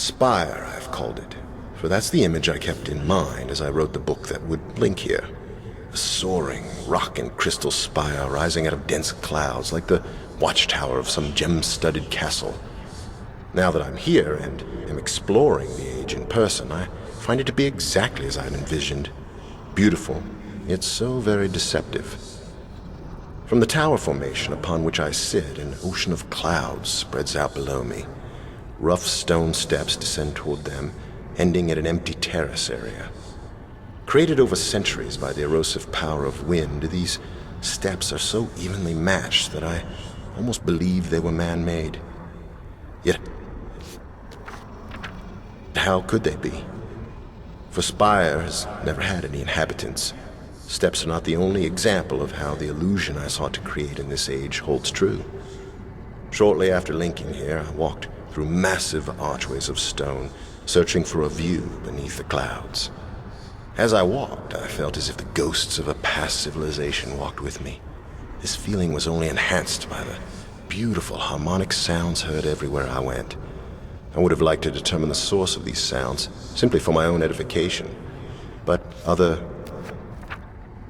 Spire, I've called it, for that's the image I kept in mind as I wrote the book that would link here. A soaring rock and crystal spire rising out of dense clouds like the watchtower of some gem-studded castle. Now that I'm here and am exploring the age in person, I find it to be exactly as I'd envisioned. Beautiful, yet so very deceptive. From the tower formation upon which I sit, an ocean of clouds spreads out below me. Rough stone steps descend toward them, ending at an empty terrace area. Created over centuries by the erosive power of wind, these steps are so evenly matched that I almost believe they were man-made. Yet, how could they be? For Spire has never had any inhabitants. Steps are not the only example of how the illusion I sought to create in this age holds true. Shortly after linking here, I walked through massive archways of stone, searching for a view beneath the clouds. As I walked, I felt as if the ghosts of a past civilization walked with me. This feeling was only enhanced by the beautiful harmonic sounds heard everywhere I went. I would have liked to determine the source of these sounds, simply for my own edification, but other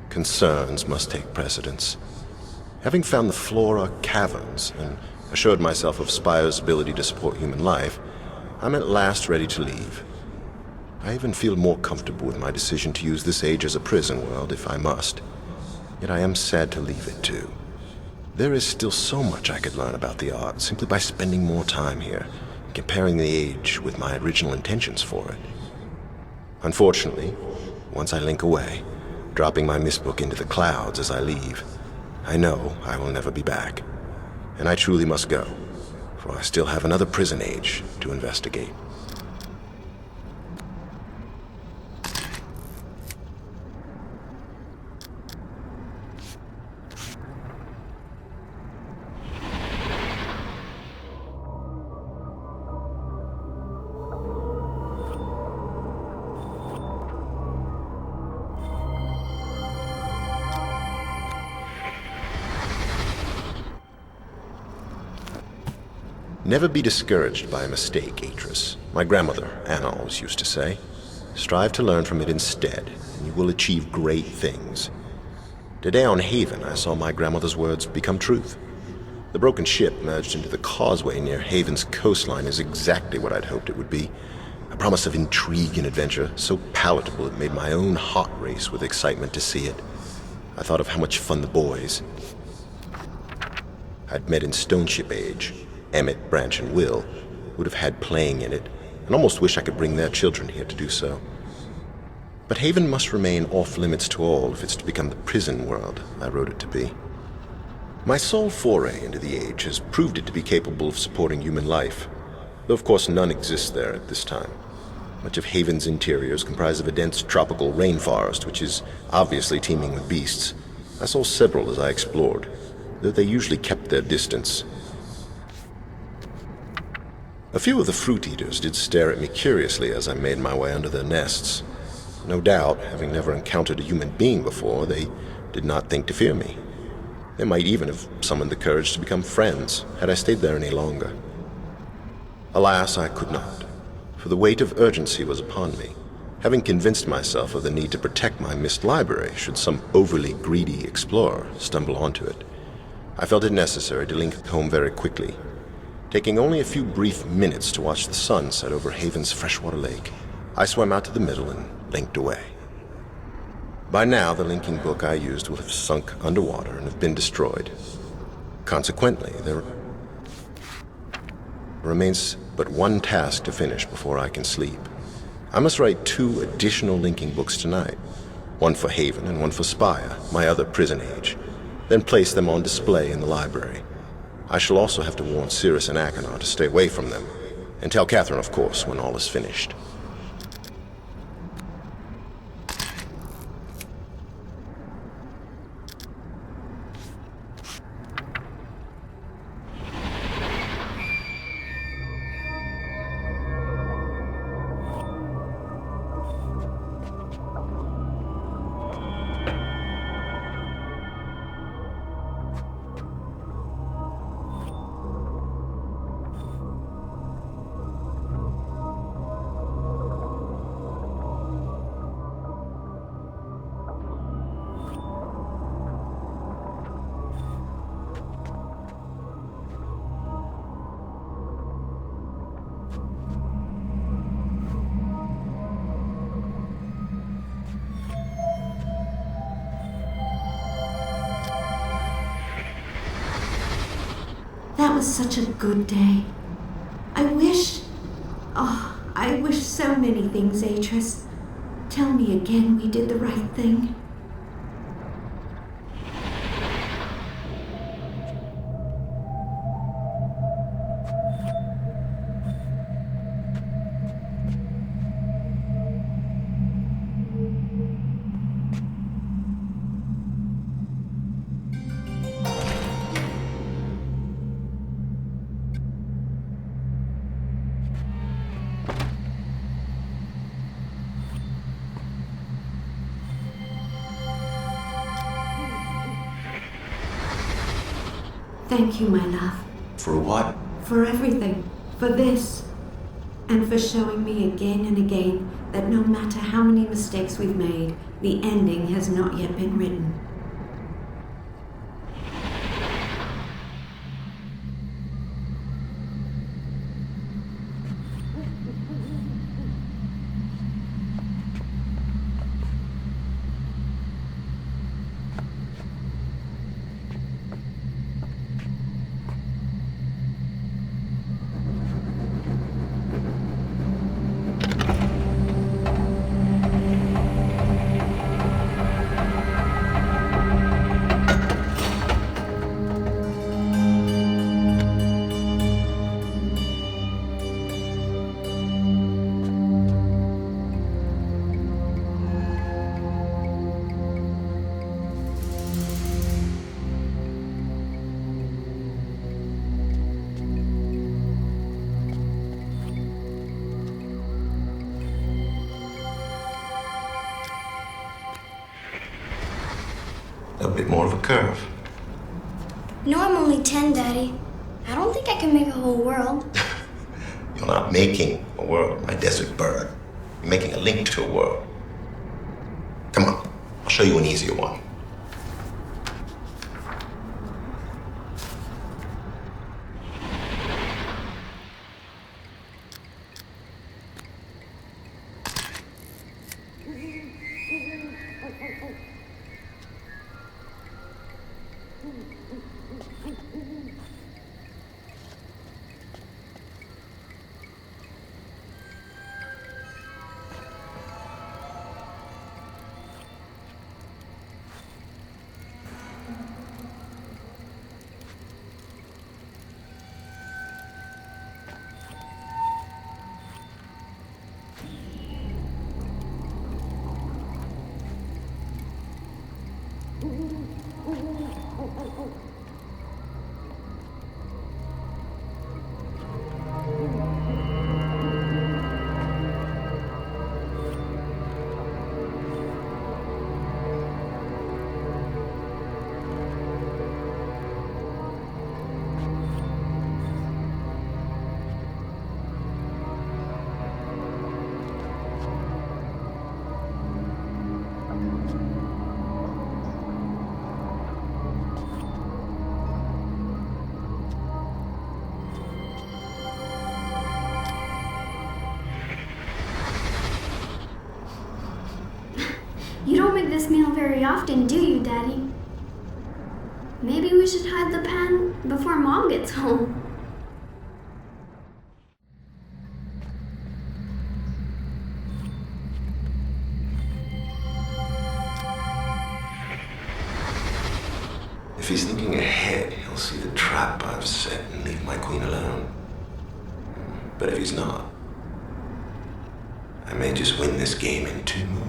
concerns must take precedence. Having found the flora caverns and assured myself of Spire's ability to support human life, I'm at last ready to leave. I even feel more comfortable with my decision to use this age as a prison world if I must. Yet I am sad to leave it too. There is still so much I could learn about the art simply by spending more time here, comparing the age with my original intentions for it. Unfortunately, once I link away, dropping my Myst book into the clouds as I leave, I know I will never be back. And I truly must go, for I still have another prison age to investigate. Never be discouraged by a mistake, Atris. My grandmother, Anna, always used to say. Strive to learn from it instead, and you will achieve great things. Today on Haven, I saw my grandmother's words become truth. The broken ship merged into the causeway near Haven's coastline is exactly what I'd hoped it would be. A promise of intrigue and adventure, so palatable it made my own heart race with excitement to see it. I thought of how much fun the boys I'd met in Stoneship Age, Emmett, Branch, and Will, would have had playing in it, and almost wish I could bring their children here to do so. But Haven must remain off-limits to all if it's to become the prison world I wrote it to be. My sole foray into the age has proved it to be capable of supporting human life, though of course none exists there at this time. Much of Haven's interior is comprised of a dense tropical rainforest, which is obviously teeming with beasts. I saw several as I explored, though they usually kept their distance. A few of the fruit eaters did stare at me curiously as I made my way under their nests. No doubt, having never encountered a human being before, they did not think to fear me. They might even have summoned the courage to become friends had I stayed there any longer. Alas, I could not, for the weight of urgency was upon me, having convinced myself of the need to protect my Myst library should some overly greedy explorer stumble onto it. I felt it necessary to link home very quickly, taking only a few brief minutes to watch the sun set over Haven's freshwater lake. I swam out to the middle and linked away. By now, the linking book I used will have sunk underwater and have been destroyed. Consequently, there remains but one task to finish before I can sleep. I must write 2 additional linking books tonight, one for Haven and one for Spire, my other prison age, then place them on display in the library. I shall also have to warn Cirrus and Achenar to stay away from them, and tell Catherine, of course, when all is finished. That was such a good day. I wish so many things, Atris. Tell me again we did the right thing. Thank you, my love. For what? For everything. For this. And for showing me again and again that no matter how many mistakes we've made, the ending has not yet been written. A bit more of a curve. No, I'm only 10, Daddy. I don't think I can make a whole world. You're not making a world, my desert bird. You're making a link to a world. Come on, I'll show you an easier one. You don't make this meal very often, do you, Daddy? Maybe we should hide the pan before Mom gets home. If he's thinking ahead, he'll see the trap I've set and leave my queen alone. But if he's not, I may just win this game in 2 moves.